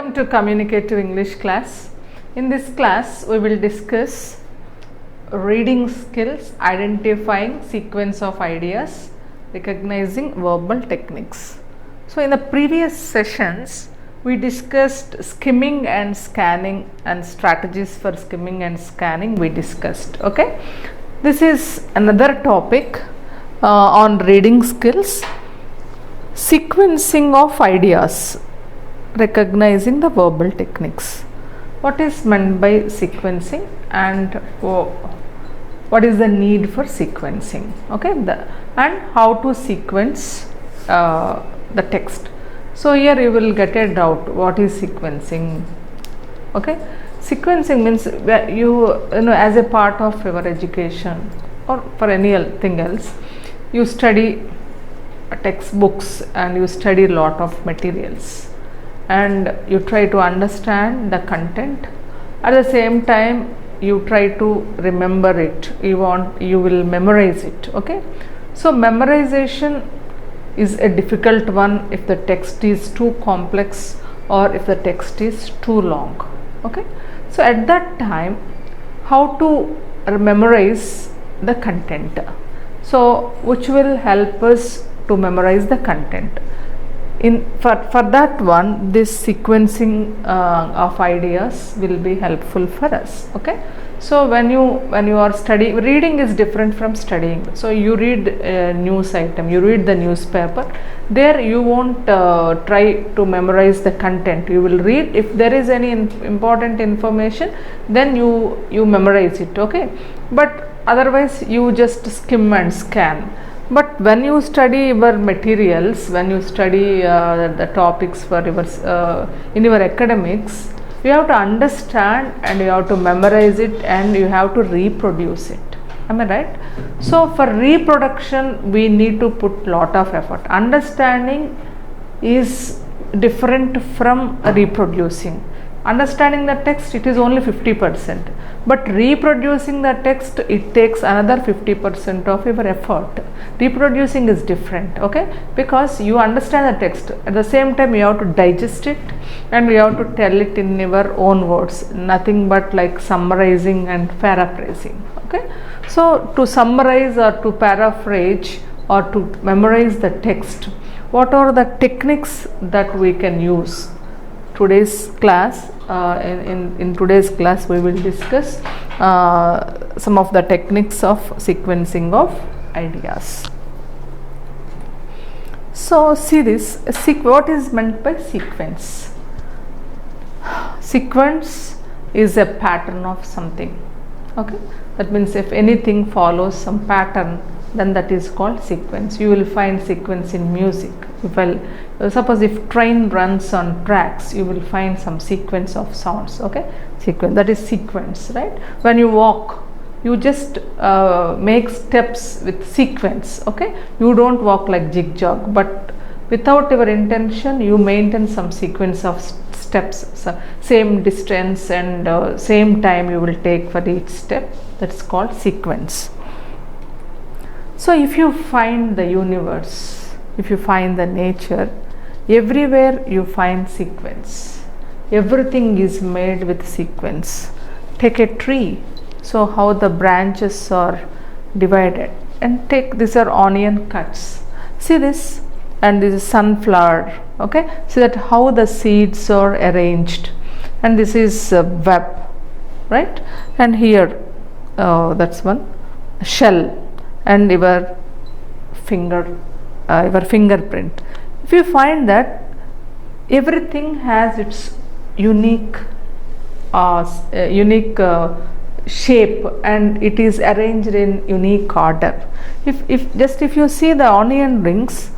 Welcome to Communicative English class. In this class, we will discuss reading skills, identifying sequence of ideas, recognizing verbal techniques. So, in the previous sessions, we discussed skimming and scanning and strategies for skimming and scanning we discussed. Okay, this is another topic on reading skills, sequencing of ideas, recognizing the verbal techniques. What is meant by sequencing and what is the need for sequencing? Okay, and how to sequence the text. So here you will get a doubt, what is sequencing? Okay, sequencing means you know as a part of your education or for anything else, you study textbooks and you study a lot of materials and you try to understand the content. At the same time, you try to remember it. You will memorize it. Okay, so memorization is a difficult one if the text is too complex or if the text is too long. Okay, so at that time, how to memorize the content? So which will help us to memorize the content? For that one, this sequencing of ideas will be helpful for us. Okay, so when you are studying, reading is different from studying. So you read a news item, you read the newspaper. There you won't try to memorize the content. You will read. If there is any important information, then you memorize it. Okay, but otherwise you just skim and scan. But when you study your materials, when you study the topics for your in your academics, you have to understand and you have to memorize it and you have to reproduce it. Am I right? So for reproduction, we need to put lot of effort. Understanding is different from reproducing. Understanding the text, it is only 50%, but reproducing the text, it takes another 50% of your effort. Reproducing is different, okay, because you understand the text, at the same time you have to digest it and you have to tell it in your own words, nothing but like summarizing and paraphrasing. Okay, so to summarize or to paraphrase or to memorize the text, what are the techniques that we can use? Today's class, in today's class we will discuss some of the techniques of sequencing of ideas. So see this, what is meant by sequence? Sequence is a pattern of something. Okay, that means if anything follows some pattern, then that is called sequence. You will find sequence in music. Suppose if train runs on tracks, you will find some sequence of sounds. Okay, sequence, that is sequence, right? When you walk, you just make steps with sequence. Okay, you don't walk like zigzag, but without your intention, you maintain some sequence of steps, so same distance and same time you will take for each step. That's called sequence. So if you find the universe, if you find the nature, everywhere you find sequence. Everything is made with sequence. Take a tree, so how the branches are divided, and take, these are onion cuts. See this, and this is sunflower. Okay, see that how the seeds are arranged, and this is web, right? And here, that's one shell. And your fingerprint. If you find that everything has its unique shape and it is arranged in unique order. If you see the onion rings,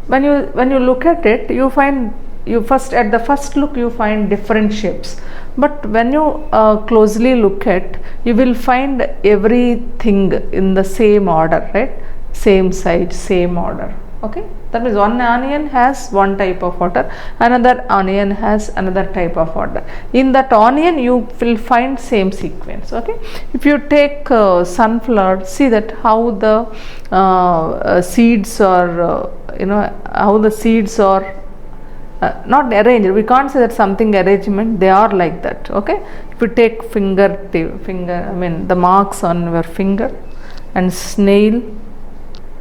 when you look at it, you find at the first look you find different shapes, but when you closely look at, you will find everything in the same order, right? Same size, same order. Okay, that means one onion has one type of order, another onion has another type of order. In that onion you will find same sequence. Okay, if you take sunflower, see that how the seeds are how the seeds are not arranged, we can't say that something arrangement, they are like that. Okay, if you take finger, I mean the marks on your finger and snail.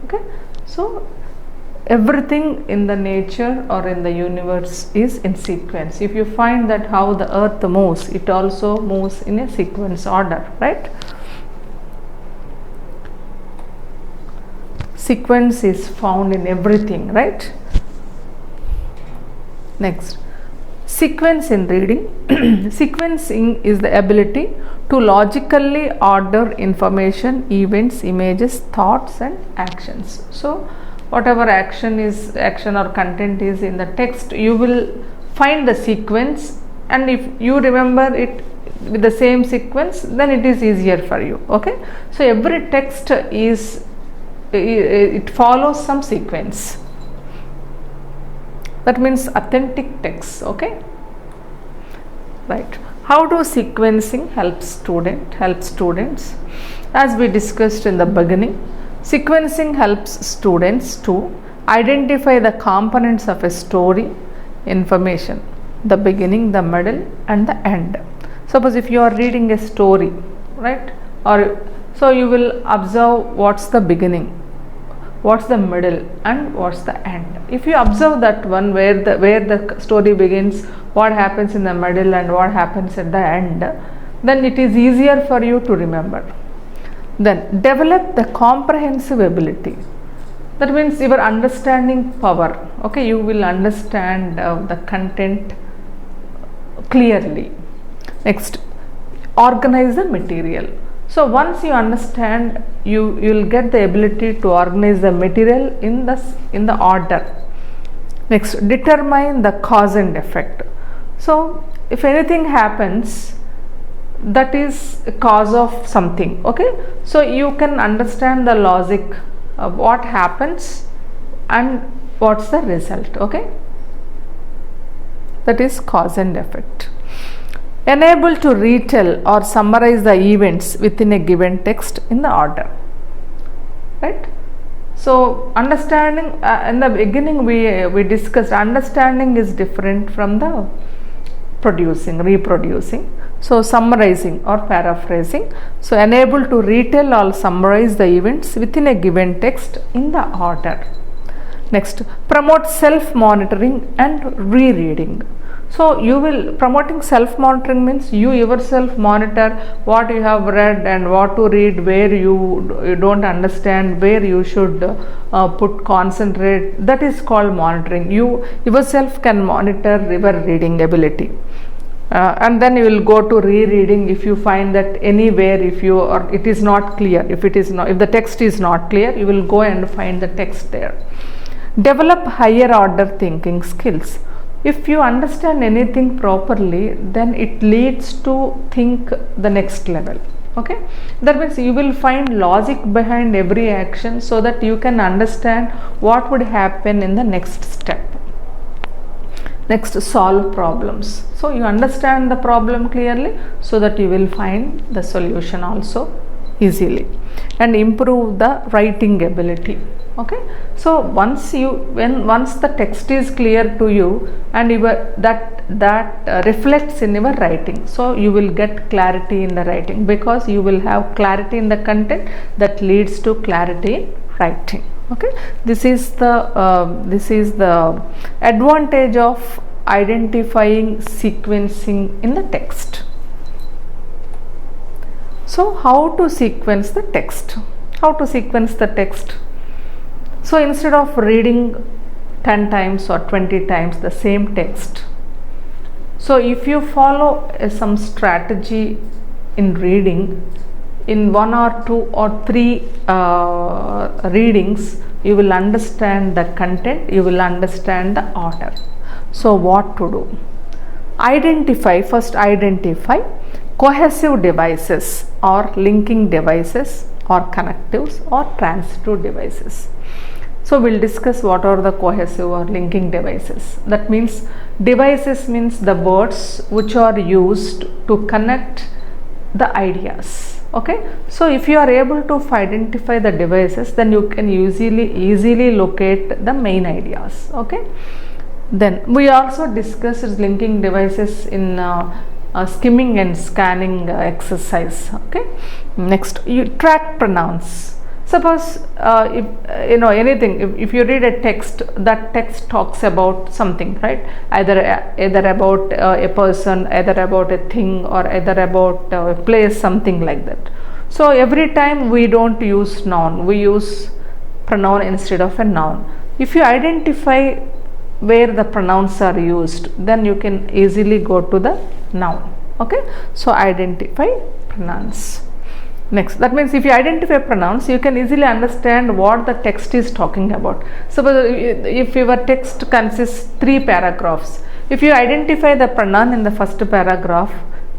Okay, so everything in the nature or in the universe is in sequence. If you find that how the earth moves, it also moves in a sequence order, right? Sequence is found in everything, right? Next, sequence in reading. Sequencing is the ability to logically order information, events, images, thoughts and actions. So whatever action or content is in the text, you will find the sequence, and if you remember it with the same sequence, then it is easier for you. Okay, so every text is, it follows some sequence. That means authentic text. Okay, right. How do sequencing help students? As we discussed in the beginning, sequencing helps students to identify the components of a story, information, the beginning, the middle and the end. Suppose if you are reading a story, right, or so you will observe what's the beginning, what's the middle and what's the end. If you observe that one, where the story begins, what happens in the middle and what happens at the end, then it is easier for you to remember. Then develop the comprehensive ability. That means your understanding power. Okay, you will understand the content clearly. Next, organize the material. So once you understand, you will get the ability to organize the material in the order. Next, determine the cause and effect. So if anything happens, that is a cause of something. Okay, so you can understand the logic of what happens and what's the result. Okay, that is cause and effect. Enable to retell or summarize the events within a given text in the order, right? So understanding, in the beginning we discussed, understanding is different from the reproducing. So summarizing or paraphrasing. So enable to retell or summarize the events within a given text in the order. Next, promote self-monitoring and rereading. So you will, promoting self-monitoring means you yourself monitor what you have read and what to read, where you don't understand, where you should concentrate. That is called monitoring. You yourself can monitor your reading ability. And then you will go to rereading if you find that anywhere, it is not clear, if the text is not clear, you will go and find the text there. Develop higher order thinking skills. If you understand anything properly, then it leads to think the next level. Okay, that means you will find logic behind every action so that you can understand what would happen in the next step. Next, solve problems. So you understand the problem clearly so that you will find the solution also easily, and improve the writing ability. Okay, so once the text is clear to you and that reflects in your writing, so you will get clarity in the writing, because you will have clarity in the content that leads to clarity in writing. Okay, this is the advantage of identifying sequencing in the text. So how to sequence the text? So instead of reading 10 times or 20 times the same text, so if you follow some strategy in reading, in 1 or 2 or 3 readings, you will understand the content, you will understand the order. So what to do? First identify cohesive devices or linking devices or connectives or transitive devices. So we'll discuss what are the cohesive or linking devices. That means devices means the words which are used to connect the ideas. Okay, so if you are able to identify the devices, then you can easily locate the main ideas. Okay, Then we also discussed linking devices in skimming and scanning exercise. Okay, next, you track pronouns. Suppose if you know anything, if you read a text, that text talks about something, right? Either about a person, either about a thing, or either about a place, something like that. So every time we don't use noun, we use pronoun instead of a noun. If you identify where the pronouns are used, then you can easily go to the noun. Okay, so identify pronouns. Next, that means if you identify pronouns, you can easily understand what the text is talking about. Suppose if your text consists 3 paragraphs, if you identify the pronoun in the first paragraph,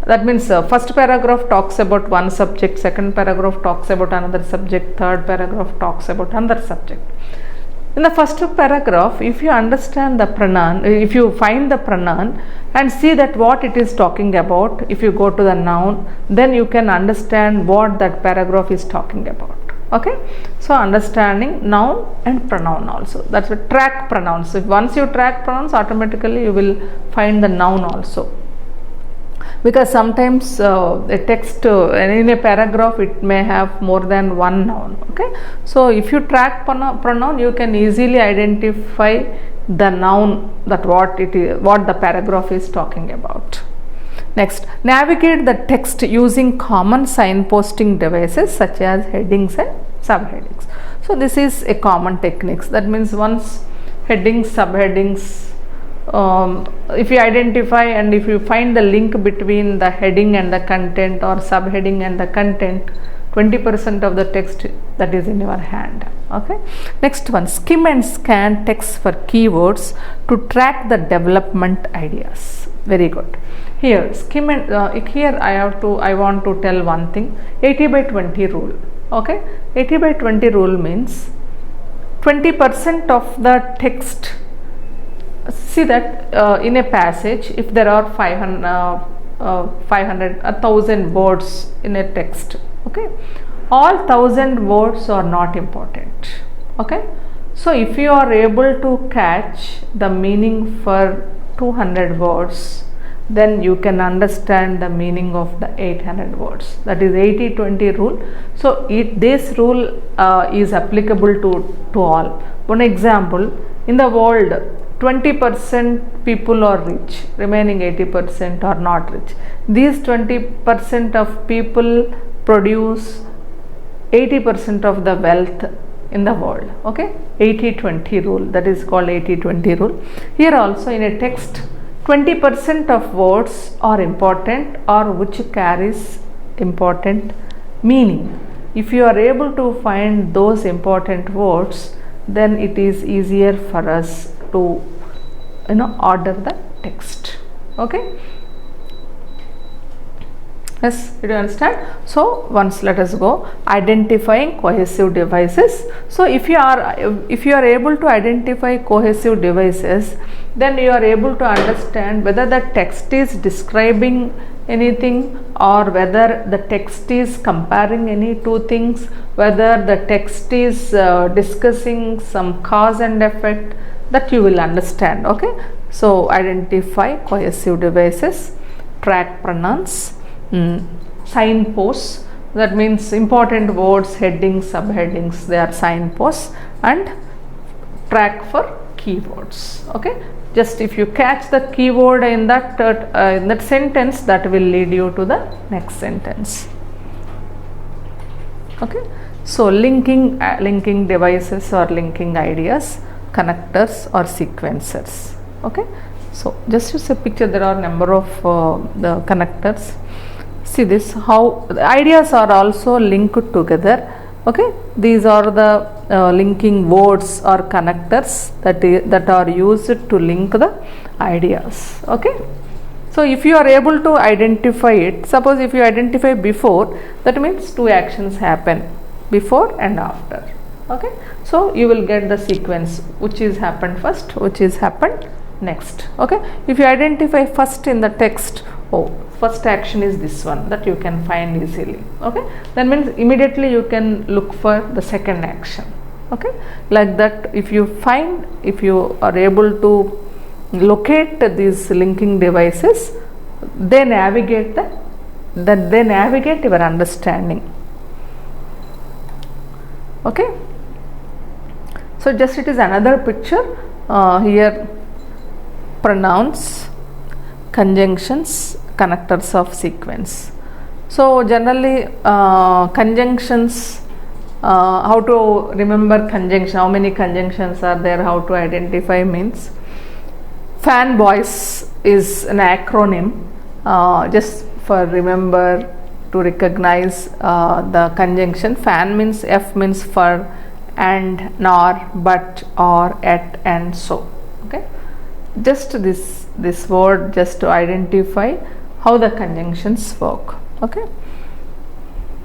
that means first paragraph talks about one subject, second paragraph talks about another subject, third paragraph talks about another subject. In the first paragraph, if you understand the pronoun, if you find the pronoun and see that what it is talking about, if you go to the noun, then you can understand what that paragraph is talking about. Okay, so understanding noun and pronoun also, that's what track pronouns. If once you track pronouns, automatically you will find the noun also, because sometimes a text in a paragraph, it may have more than one noun. Okay, so if you track pronoun, you can easily identify the noun, that what the paragraph is talking about. Next, navigate the text using common signposting devices such as headings and subheadings. So this is a common technique. That means once headings, subheadings, if you identify and if you find the link between the heading and the content, or subheading and the content, 20% of the text that is in your hand. Okay, next one, skim and scan text for keywords to track the development ideas. Very good. Here skim and here I want to tell one thing, 80/20 rule. Okay, 80/20 rule means 20% of the text. See that in a passage, if there are 500, 1,000 words in a text, okay, all 1,000 words are not important. Okay, so if you are able to catch the meaning for 200 words, then you can understand the meaning of the 800 words. That is 80/20 rule. So this rule is applicable to all. One example, in the world, 20% people are rich, remaining 80% are not rich. These 20% of people produce 80% of the wealth in the world. Okay, 80/20 rule, that is called 80/20 rule. Here also in a text, 20% of words are important, or which carries important meaning. If you are able to find those important words, then it is easier for us to order the text. Okay, yes, did you understand? So once let us go identifying cohesive devices. So if you are able to identify cohesive devices, then you are able to understand whether the text is describing anything, or whether the text is comparing any two things, whether the text is discussing some cause and effect, that you will understand. Okay, so identify cohesive devices, track pronouns, signposts, that means important words, headings, subheadings, they are signposts, and track for keywords. Okay, just if you catch the keyword in that sentence, that will lead you to the next sentence. Okay, so linking devices or linking ideas, connectors or sequencers. Okay, so just as a picture, there are number of the connectors. See this, how the ideas are also linked together. Okay, these are the linking words or connectors that are used to link the ideas. Okay, so if you are able to identify it, suppose if you identify before, that means two actions happen, before and after. Okay, so you will get the sequence, which is happened first, which is happened next. Okay, if you identify first in the text, oh, first action is this one, that you can find easily. Okay, that means immediately you can look for the second action. Okay, like that, if you are able to locate these linking devices, they navigate they navigate your understanding. Okay, so just it is another picture here. Pronouns, conjunctions, connectors of sequence. So generally conjunctions, how to remember conjunction, how many conjunctions are there, how to identify means, fanboys is an acronym, just for remember to recognize the conjunction. Fan means F means for, and, nor, but, or, at, and so. Okay, just this word just to identify how the conjunctions work. Okay,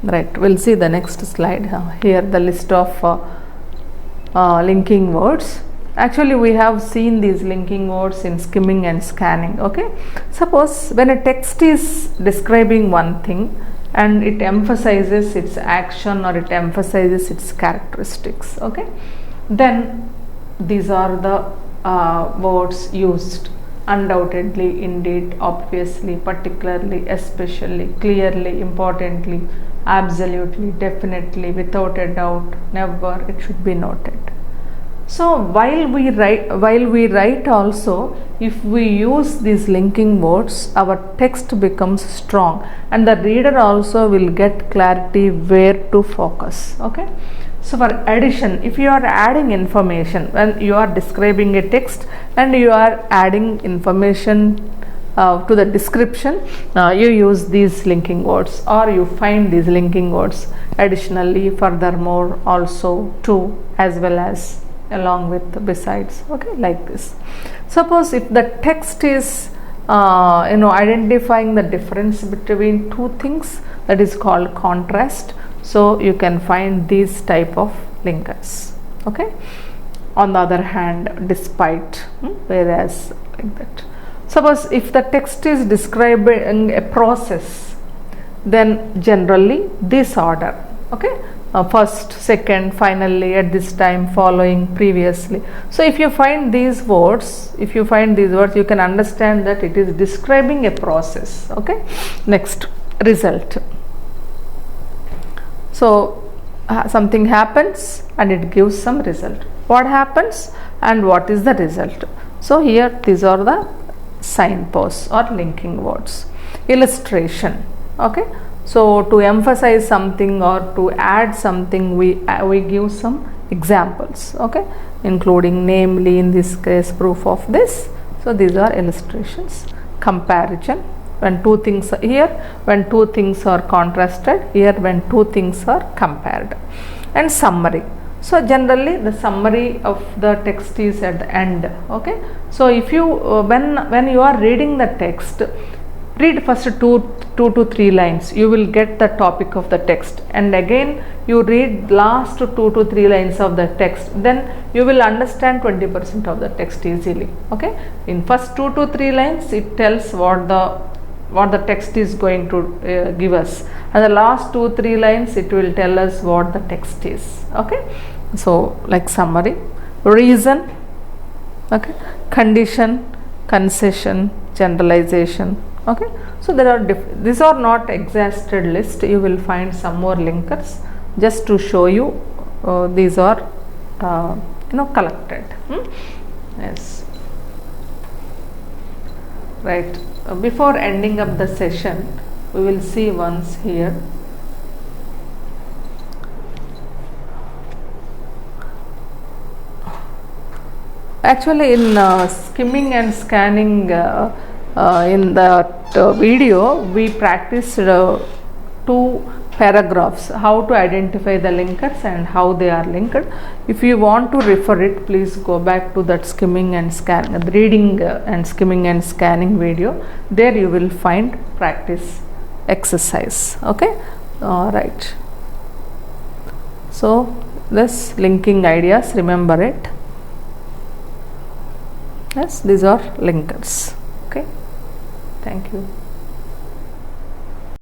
right, we'll see the next slide. Here the list of linking words. Actually we have seen these linking words in skimming and scanning. Okay, suppose when a text is describing one thing and it emphasizes its action or it emphasizes its characteristics, okay, then these are the words used: undoubtedly, indeed, obviously, particularly, especially, clearly, importantly, absolutely, definitely, without a doubt, never, it should be noted. So while we write also, if we use these linking words, our text becomes strong and the reader also will get clarity where to focus. Okay, so for addition, if you are adding information, when you are describing a text and you are adding information to the description, you use these linking words, or you find these linking words additionally, furthermore, also, to, as well as, along with, besides. Okay, like this. Suppose if the text is identifying the difference between two things, that is called contrast. So you can find these type of linkers. Okay, on the other hand, despite, whereas, like that. Suppose if the text is describing a process, then generally this order. Okay, first, second, finally, at this time, following, previously. So if you find these words, you can understand that it is describing a process. Okay, next, result. So something happens and it gives some result. What happens and what is the result? So here these are the signposts or linking words. Illustration. Okay, so to emphasize something or to add something, we give some examples. Okay, including, namely, in this case, proof of this. So these are illustrations. Comparison, when two things are here, when two things are contrasted, here when two things are compared. And summary. So generally the summary of the text is at the end. Okay, so if you when you are reading the text, read first two to three lines, you will get the topic of the text, and again you read last 2 to 3 lines of the text, then you will understand 20% of the text easily. Okay, in first 2 to 3 lines it tells what the text is going to give us, and the last 2-3 lines it will tell us what the text is. Okay, so like summary, reason, okay, condition, concession, generalization. Okay, so there are these are not exhausted list, you will find some more linkers just to show you these are collected. Yes, right. Before ending up the session, we will see once here. Actually, in skimming and scanning, in the video, we practiced 2 paragraphs, how to identify the linkers and how they are linked. If you want to refer it, please go back to that skimming and scanning, reading and skimming and scanning video. There you will find practice exercise. Okay, right. So this linking ideas, remember it. Yes, these are linkers. Okay, thank you.